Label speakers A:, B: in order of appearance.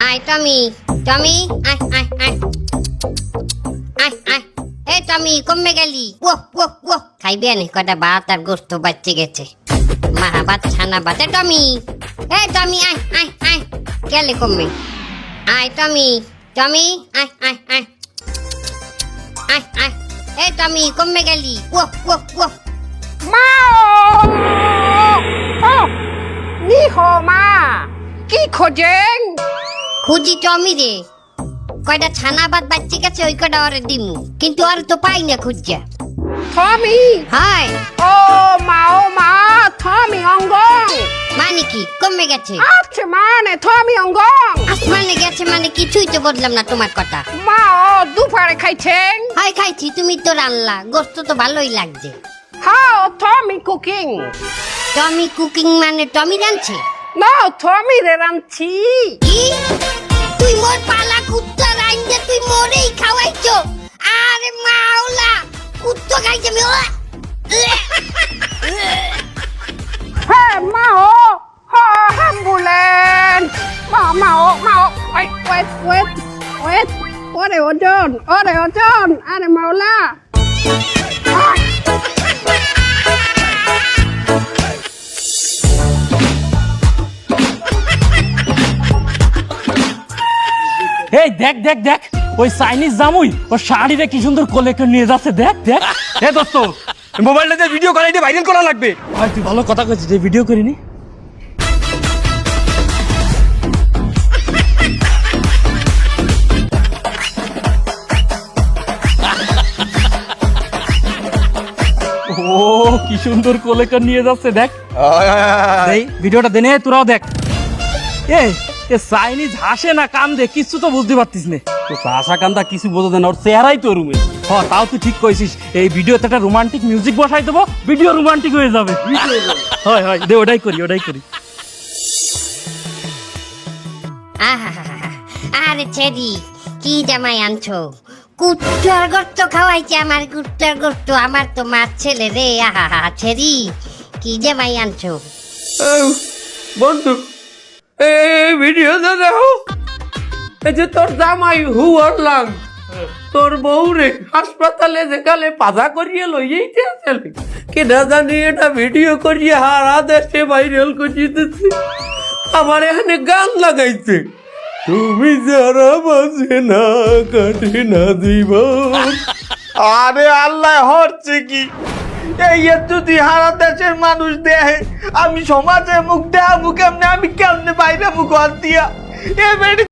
A: আয় টমি, টমি আয় আয় আয় আয় আয়। এ টমি কমে গেলি? ও ও ও খাইবে না কটা ভাত আর গোস্ত বাচ্চে গেছে। মাহা ভাত ছানা ভাত। এ টমি, এ টমি আয় আয় আয়। গেলে কমে। আয় টমি, টমি আয় আয় আয় আয় আয়। এ টমি কমে গেলি? ও ও ও
B: মা নি হো মা কি খোঁজেন?
A: খুঁজি টমি রে, কয়টা ছানা ভাত বাচ্চে গেছে ওই কটা ওরে দিমু, কিন্তু আর তো পাই না খুঁজা।
B: থমি
A: হাই
B: ও মা থমি অঙ্গং
A: মানে কি কমে গেছে?
B: আচ্ছা মানে থমি অঙ্গং
A: আসমানে গেছে মানে কিছুই তো বললাম না তোমার কথা।
B: মা দুপুরে খাইছেন?
A: হয় খাইছি, তুমি তো রান্না, গোস্ত তো ভালোই লাগছে।
B: হাও থমি কুকিং?
A: টমি কুকিং মানে টমি রাঁধছে?
B: না থমি রে রাঁধছি।
A: কি তুই মোর পালা কুত্তা রাঁধছে, তুই মোরেই খাওয়াইছো? আরে মাওলা, কুত্তা খাইছে আমি।
B: হ্যাঁ মা অ্যাম্বুলেন্স মা ওয়েট ওরে ওজন আরে মাওলা।
C: এই দেখ দেখ দেখ, ওই চাইনিজ জামুই ওর শাড়িরে কি সুন্দর কোলে করে নিয়ে যাচ্ছে, দেখ দেখ।
D: এ দোস্ত, মোবাইলটা দিয়ে ভিডিও করাই দিয়ে ভাইরাল করা লাগবে।
C: ভাই তুই ভালো কথা কইছিস, যে ভিডিও করিনি। ও কি সুন্দর কোলে করে নিয়ে যাচ্ছে, দেখ। এই ভিডিওটা দেনে তোরাও দেখ। এ চাইনিজ হাসে না কান্দে কিছু তো বুঝতে পারতিস না।
D: তো আশা কান্দা কিছু বোঝা দেয় না, ওর চেহারাই তো রুমে।
C: তাও তুই ঠিক কইছিস, এই ভিডিওতে একটা রোমান্টিক মিউজিক বসাই দেবো, ভিডিও রোমান্টিক হয়ে যাবে। হয় হয় দে, ওটাই করি ওটাই করি।
A: আহাহাহা, আরে ছেড়ি কি জামাই আনছো? কুত্তার গোস্ত খাওয়াইছে আমার, কুত্তার গোস্ত। আমার তো মার ছেলে রে। আহা ছেড়ি কি জামাই আনছো?
D: বন্ধু এই ভিডিওটা দেখো, এই যে তোর জামাই হুয়ার লাং তোর বউ রে হাসপাতালে যেখানে পাজা করিয়ে লইয়েইতে আসলে কেনা জানি এটা ভিডিও করিয়ে হারা দেশে ভাইরাল করিয়ে দিচ্ছে। আমার এখানে গান লাগাইছে, তুমি যারা বাজে না কাটে না জীবন। আরে আল্লাহ হচ্ছে কি এই যদি হারা দেশের মানুষ দেহে, আমি সমাজে মুখ দেয়া মুখ এমনি আমি কেমনে বাইরে মুখ দিয়া এ